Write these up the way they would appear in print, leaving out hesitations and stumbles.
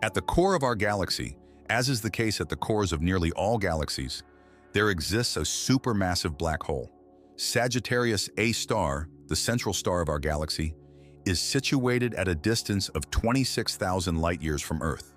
At the core of our galaxy, as is the case at the cores of nearly all galaxies, there exists a supermassive black hole. Sagittarius A star, the central star of our galaxy, is situated at a distance of 26,000 light-years from Earth.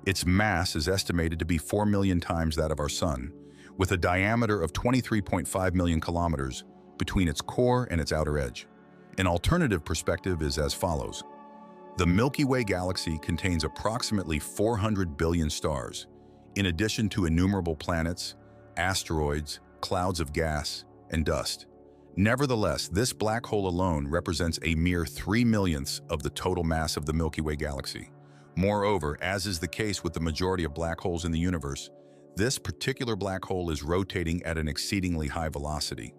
Its mass is estimated to be 4 million times that of our Sun, with a diameter of 23.5 million kilometers between its core and its outer edge. An alternative perspective is as follows. The Milky Way Galaxy contains approximately 400 billion stars, in addition to innumerable planets, asteroids, clouds of gas, and dust. Nevertheless, this black hole alone represents a mere 3 millionths of the total mass of the Milky Way Galaxy. Moreover, as is the case with the majority of black holes in the universe, this particular black hole is rotating at an exceedingly high velocity.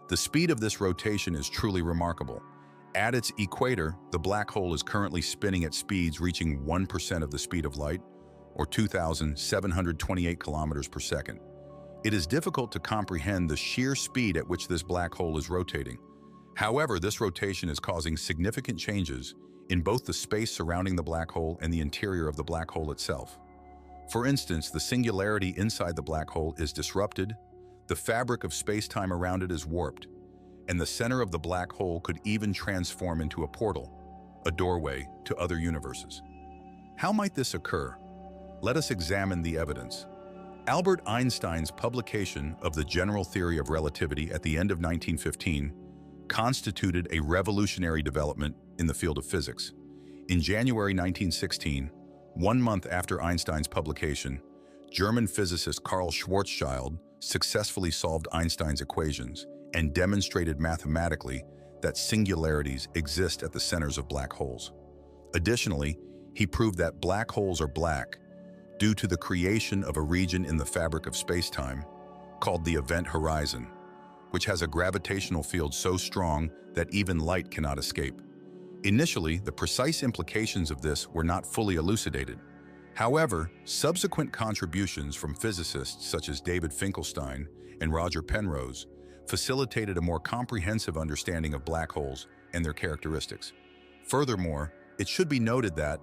The speed of this rotation is truly remarkable. At its equator, the black hole is currently spinning at speeds reaching 1% of the speed of light, or 2,728 kilometers per second. It is difficult to comprehend the sheer speed at which this black hole is rotating. However, this rotation is causing significant changes in both the space surrounding the black hole and the interior of the black hole itself. For instance, the singularity inside the black hole is disrupted, the fabric of space-time around it is warped, and the center of the black hole could even transform into a portal, a doorway to other universes. How might this occur? Let us examine the evidence. Albert Einstein's publication of the general theory of relativity at the end of 1915 constituted a revolutionary development in the field of physics. In January 1916, 1 month after Einstein's publication, German physicist Karl Schwarzschild successfully solved Einstein's equations and demonstrated mathematically that singularities exist at the centers of black holes. Additionally, he proved that black holes are black due to the creation of a region in the fabric of space-time called the event horizon, which has a gravitational field so strong that even light cannot escape. Initially, the precise implications of this were not fully elucidated. However, subsequent contributions from physicists such as David Finkelstein and Roger Penrose facilitated a more comprehensive understanding of black holes and their characteristics. Furthermore, it should be noted that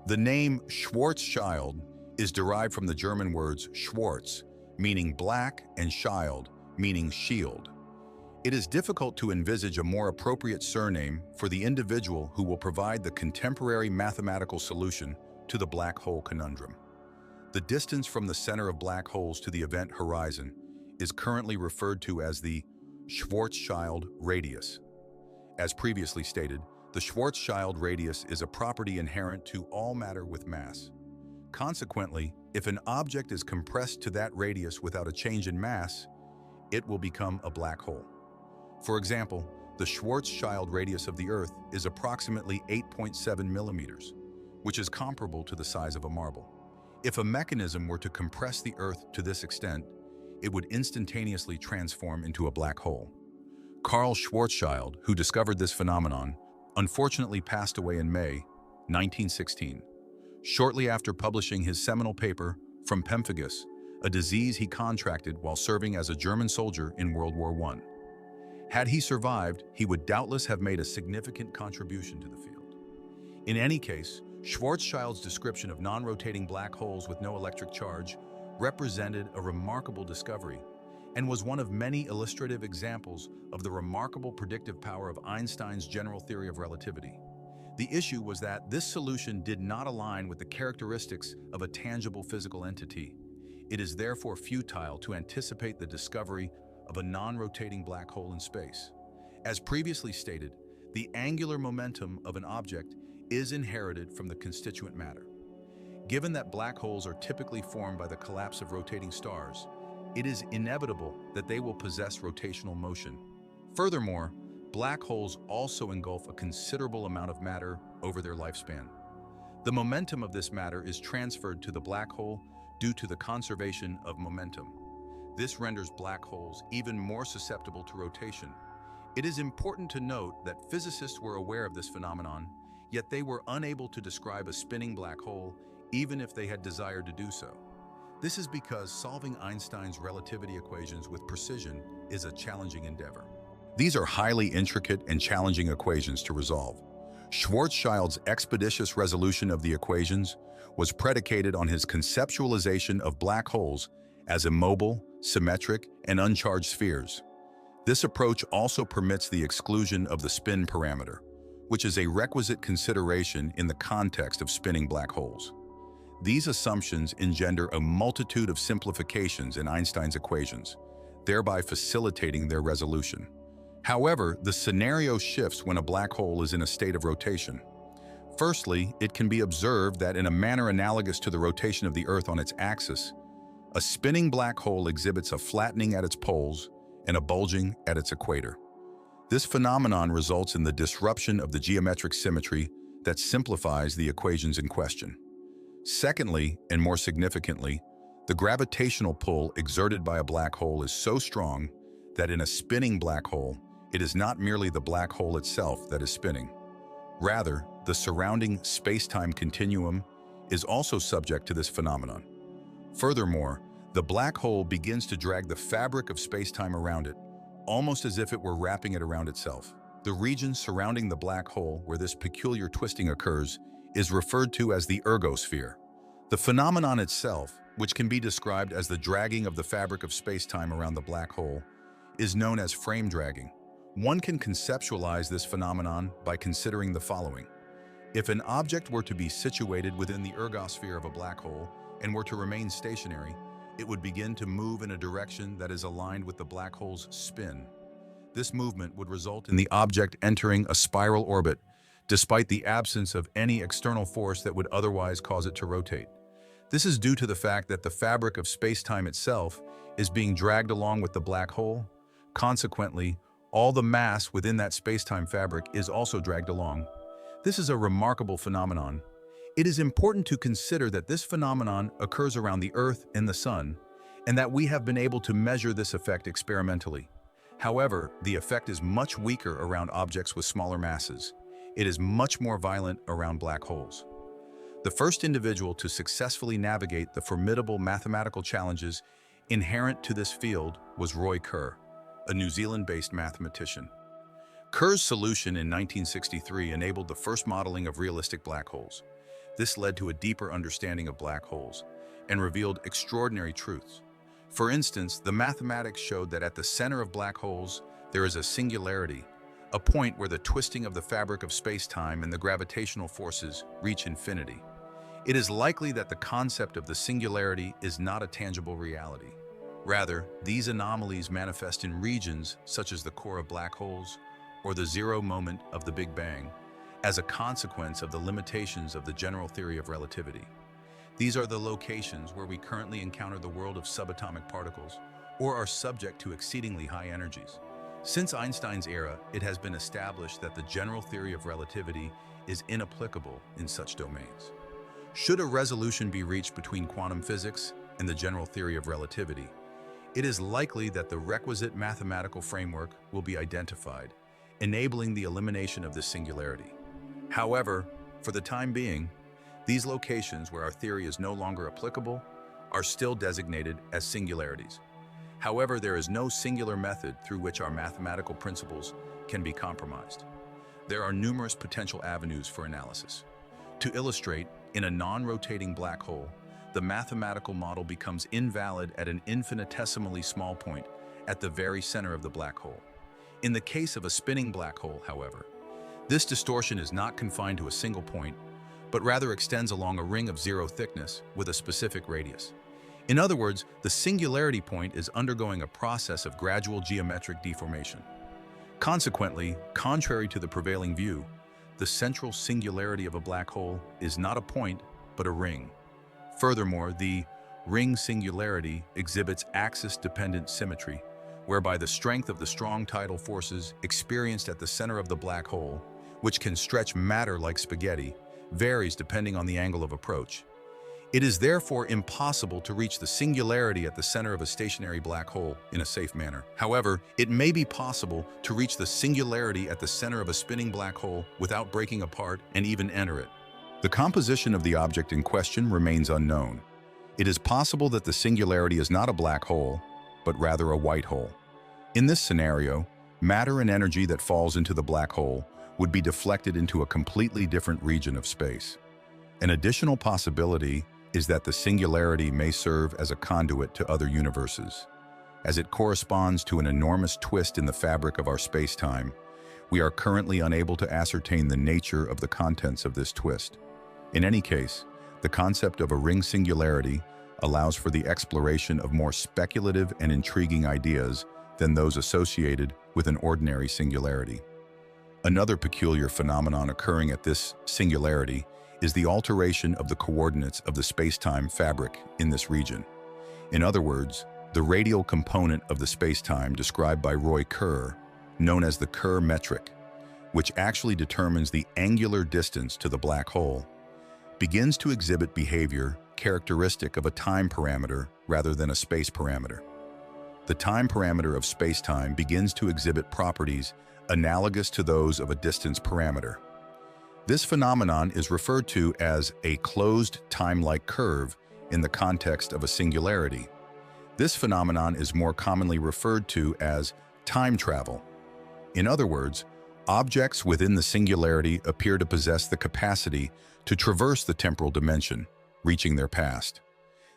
the name Schwarzschild is derived from the German words Schwarz, meaning black, and Schild, meaning shield. It is difficult to envisage a more appropriate surname for the individual who will provide the contemporary mathematical solution to the black hole conundrum. The distance from the center of black holes to the event horizon is currently referred to as the Schwarzschild radius. As previously stated, the Schwarzschild radius is a property inherent to all matter with mass. Consequently, if an object is compressed to that radius without a change in mass, it will become a black hole. For example, the Schwarzschild radius of the Earth is approximately 8.7 millimeters, which is comparable to the size of a marble. If a mechanism were to compress the Earth to this extent, it would instantaneously transform into a black hole. Karl Schwarzschild, who discovered this phenomenon, unfortunately passed away in May 1916, shortly after publishing his seminal paper From Pemphigus, a disease he contracted while serving as a German soldier in World War I. Had he survived, he would doubtless have made a significant contribution to the field. In any case, Schwarzschild's description of non-rotating black holes with no electric charge represented a remarkable discovery and was one of many illustrative examples of the remarkable predictive power of Einstein's general theory of relativity. The issue was that this solution did not align with the characteristics of a tangible physical entity. It is therefore futile to anticipate the discovery of a non-rotating black hole in space. As previously stated, the angular momentum of an object is inherited from the constituent matter. Given that black holes are typically formed by the collapse of rotating stars, it is inevitable that they will possess rotational motion. Furthermore, black holes also engulf a considerable amount of matter over their lifespan. The momentum of this matter is transferred to the black hole due to the conservation of momentum. This renders black holes even more susceptible to rotation. It is important to note that physicists were aware of this phenomenon, yet they were unable to describe a spinning black hole even if they had desired to do so. This is because solving Einstein's relativity equations with precision is a challenging endeavor. These are highly intricate and challenging equations to resolve. Schwarzschild's expeditious resolution of the equations was predicated on his conceptualization of black holes as immobile, symmetric, and uncharged spheres. This approach also permits the exclusion of the spin parameter, which is a requisite consideration in the context of spinning black holes. These assumptions engender a multitude of simplifications in Einstein's equations, thereby facilitating their resolution. However, the scenario shifts when a black hole is in a state of rotation. Firstly, it can be observed that in a manner analogous to the rotation of the Earth on its axis, a spinning black hole exhibits a flattening at its poles and a bulging at its equator. This phenomenon results in the disruption of the geometric symmetry that simplifies the equations in question. Secondly, and more significantly, the gravitational pull exerted by a black hole is so strong that in a spinning black hole, it is not merely the black hole itself that is spinning. Rather, the surrounding space-time continuum is also subject to this phenomenon. Furthermore, the black hole begins to drag the fabric of space-time around it, almost as if it were wrapping it around itself. The region surrounding the black hole where this peculiar twisting occurs is referred to as the ergosphere. The phenomenon itself, which can be described as the dragging of the fabric of space-time around the black hole, is known as frame dragging. One can conceptualize this phenomenon by considering the following. If an object were to be situated within the ergosphere of a black hole and were to remain stationary, it would begin to move in a direction that is aligned with the black hole's spin. This movement would result in the object entering a spiral orbit, despite the absence of any external force that would otherwise cause it to rotate. This is due to the fact that the fabric of space-time itself is being dragged along with the black hole. Consequently, all the mass within that space-time fabric is also dragged along. This is a remarkable phenomenon. It is important to consider that this phenomenon occurs around the Earth and the Sun, and that we have been able to measure this effect experimentally. However, the effect is much weaker around objects with smaller masses. It is much more violent around black holes. The first individual to successfully navigate the formidable mathematical challenges inherent to this field was Roy Kerr, a New Zealand-based mathematician. Kerr's solution in 1963 enabled the first modeling of realistic black holes. This led to a deeper understanding of black holes and revealed extraordinary truths. For instance, the mathematics showed that at the center of black holes, there is a singularity, a point where the twisting of the fabric of space-time and the gravitational forces reach infinity. It is likely that the concept of the singularity is not a tangible reality. Rather, these anomalies manifest in regions such as the core of black holes or the zero moment of the Big Bang as a consequence of the limitations of the general theory of relativity. These are the locations where we currently encounter the world of subatomic particles or are subject to exceedingly high energies. Since Einstein's era, it has been established that the general theory of relativity is inapplicable in such domains. Should a resolution be reached between quantum physics and the general theory of relativity, it is likely that the requisite mathematical framework will be identified, enabling the elimination of this singularity. However, for the time being, these locations where our theory is no longer applicable are still designated as singularities. However, there is no singular method through which our mathematical principles can be compromised. There are numerous potential avenues for analysis. To illustrate, in a non-rotating black hole, the mathematical model becomes invalid at an infinitesimally small point at the very center of the black hole. In the case of a spinning black hole, however, this distortion is not confined to a single point, but rather extends along a ring of zero thickness with a specific radius. In other words, the singularity point is undergoing a process of gradual geometric deformation. Consequently, contrary to the prevailing view, the central singularity of a black hole is not a point, but a ring. Furthermore, the ring singularity exhibits axis-dependent symmetry, whereby the strength of the strong tidal forces experienced at the center of the black hole, which can stretch matter like spaghetti, varies depending on the angle of approach. It is therefore impossible to reach the singularity at the center of a stationary black hole in a safe manner. However, it may be possible to reach the singularity at the center of a spinning black hole without breaking apart and even enter it. The composition of the object in question remains unknown. It is possible that the singularity is not a black hole, but rather a white hole. In this scenario, matter and energy that falls into the black hole would be deflected into a completely different region of space. An additional possibility is that the singularity may serve as a conduit to other universes. As it corresponds to an enormous twist in the fabric of our space-time, we are currently unable to ascertain the nature of the contents of this twist. In any case, the concept of a ring singularity allows for the exploration of more speculative and intriguing ideas than those associated with an ordinary singularity. Another peculiar phenomenon occurring at this singularity is the alteration of the coordinates of the space-time fabric in this region. In other words, the radial component of the space-time described by Roy Kerr, known as the Kerr metric, which actually determines the angular distance to the black hole, begins to exhibit behavior characteristic of a time parameter rather than a space parameter. The time parameter of space-time begins to exhibit properties analogous to those of a distance parameter. This phenomenon is referred to as a closed time-like curve in the context of a singularity. This phenomenon is more commonly referred to as time travel. In other words, objects within the singularity appear to possess the capacity to traverse the temporal dimension, reaching their past.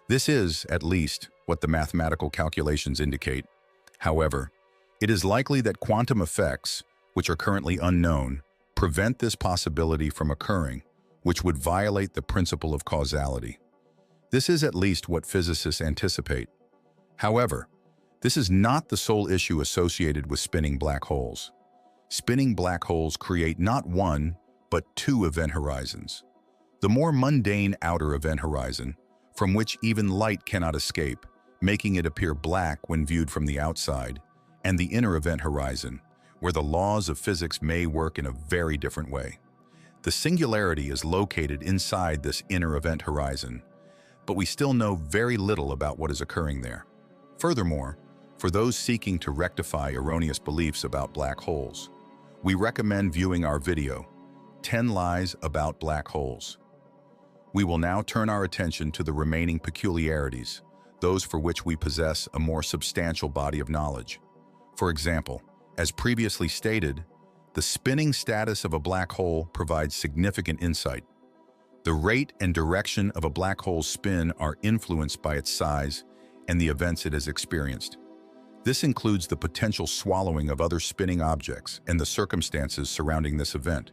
This is, at least, what the mathematical calculations indicate. However, it is likely that quantum effects, which are currently unknown, prevent this possibility from occurring, which would violate the principle of causality. This is at least what physicists anticipate. However, this is not the sole issue associated with spinning black holes. Spinning black holes create not one, but two event horizons. The more mundane outer event horizon, from which even light cannot escape, making it appear black when viewed from the outside, and the inner event horizon, where the laws of physics may work in a very different way. The singularity is located inside this inner event horizon, but we still know very little about what is occurring there. Furthermore, for those seeking to rectify erroneous beliefs about black holes, we recommend viewing our video, 10 Lies About Black Holes. We will now turn our attention to the remaining peculiarities, those for which we possess a more substantial body of knowledge. For example, as previously stated, the spinning status of a black hole provides significant insight. The rate and direction of a black hole's spin are influenced by its size and the events it has experienced. This includes the potential swallowing of other spinning objects and the circumstances surrounding this event.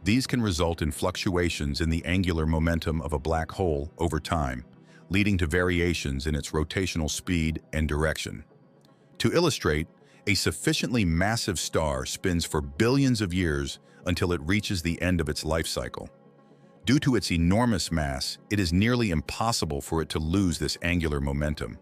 These can result in fluctuations in the angular momentum of a black hole over time, leading to variations in its rotational speed and direction. To illustrate, a sufficiently massive star spins for billions of years until it reaches the end of its life cycle. Due to its enormous mass, it is nearly impossible for it to lose this angular momentum.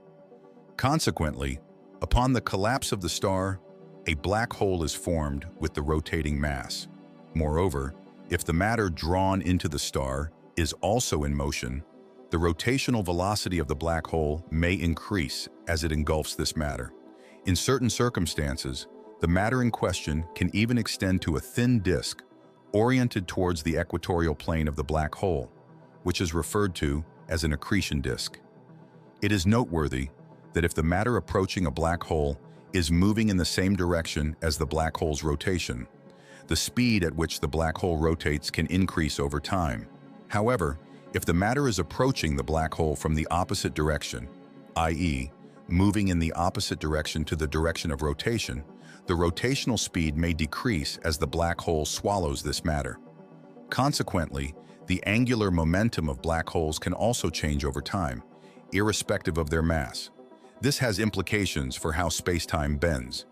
Consequently, upon the collapse of the star, a black hole is formed with the rotating mass. Moreover, if the matter drawn into the star is also in motion, the rotational velocity of the black hole may increase as it engulfs this matter. In certain circumstances, the matter in question can even extend to a thin disk oriented towards the equatorial plane of the black hole, which is referred to as an accretion disk. It is noteworthy that if the matter approaching a black hole is moving in the same direction as the black hole's rotation, the speed at which the black hole rotates can increase over time. However, if the matter is approaching the black hole from the opposite direction, i.e., moving in the opposite direction to the direction of rotation, the rotational speed may decrease as the black hole swallows this matter. Consequently, the angular momentum of black holes can also change over time, irrespective of their mass. This has implications for how space-time bends.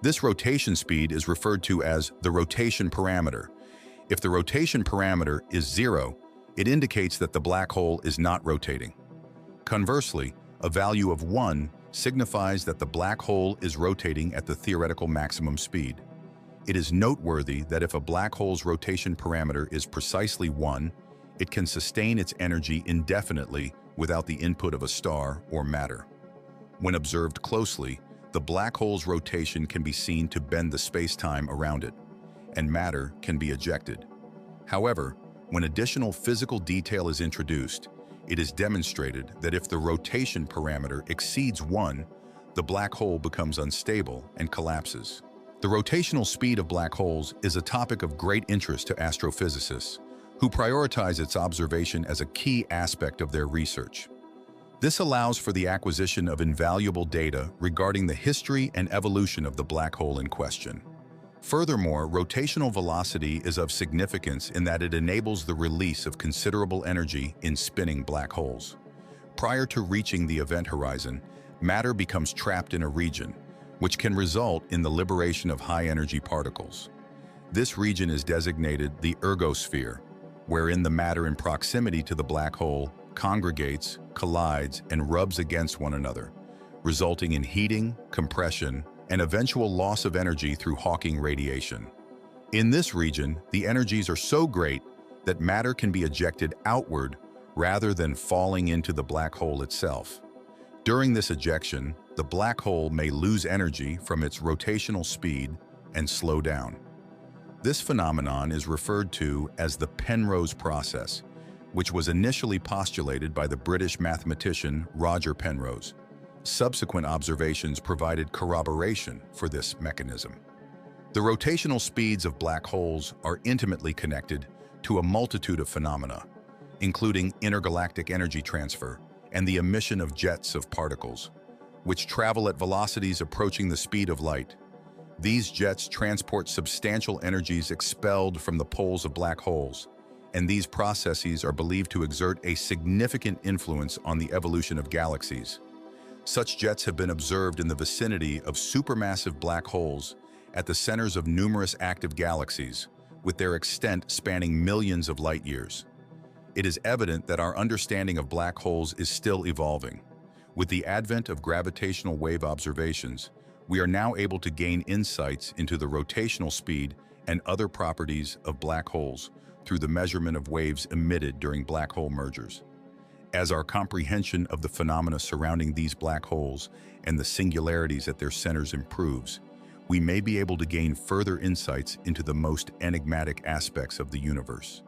This rotation speed is referred to as the rotation parameter. If the rotation parameter is 0, it indicates that the black hole is not rotating. Conversely, a value of 1 signifies that the black hole is rotating at the theoretical maximum speed. It is noteworthy that if a black hole's rotation parameter is precisely 1, it can sustain its energy indefinitely without the input of a star or matter. When observed closely, the black hole's rotation can be seen to bend the space-time around it, and matter can be ejected. However, when additional physical detail is introduced, it is demonstrated that if the rotation parameter exceeds 1, the black hole becomes unstable and collapses. The rotational speed of black holes is a topic of great interest to astrophysicists, who prioritize its observation as a key aspect of their research. This allows for the acquisition of invaluable data regarding the history and evolution of the black hole in question. Furthermore, rotational velocity is of significance in that it enables the release of considerable energy in spinning black holes. Prior to reaching the event horizon, matter becomes trapped in a region, which can result in the liberation of high-energy particles. This region is designated the ergosphere, wherein the matter in proximity to the black hole congregates, collides, and rubs against one another, resulting in heating, compression, and eventual loss of energy through Hawking radiation. In this region, the energies are so great that matter can be ejected outward rather than falling into the black hole itself. During this ejection, the black hole may lose energy from its rotational speed and slow down. This phenomenon is referred to as the Penrose process, which was initially postulated by the British mathematician Roger Penrose. Subsequent observations provided corroboration for this mechanism. The rotational speeds of black holes are intimately connected to a multitude of phenomena, including intergalactic energy transfer and the emission of jets of particles, which travel at velocities approaching the speed of light. These jets transport substantial energies expelled from the poles of black holes, and these processes are believed to exert a significant influence on the evolution of galaxies. Such jets have been observed in the vicinity of supermassive black holes at the centers of numerous active galaxies, with their extent spanning millions of light years. It is evident that our understanding of black holes is still evolving. With the advent of gravitational wave observations, we are now able to gain insights into the rotational speed and other properties of black holes through the measurement of waves emitted during black hole mergers. As our comprehension of the phenomena surrounding these black holes and the singularities at their centers improves, we may be able to gain further insights into the most enigmatic aspects of the universe.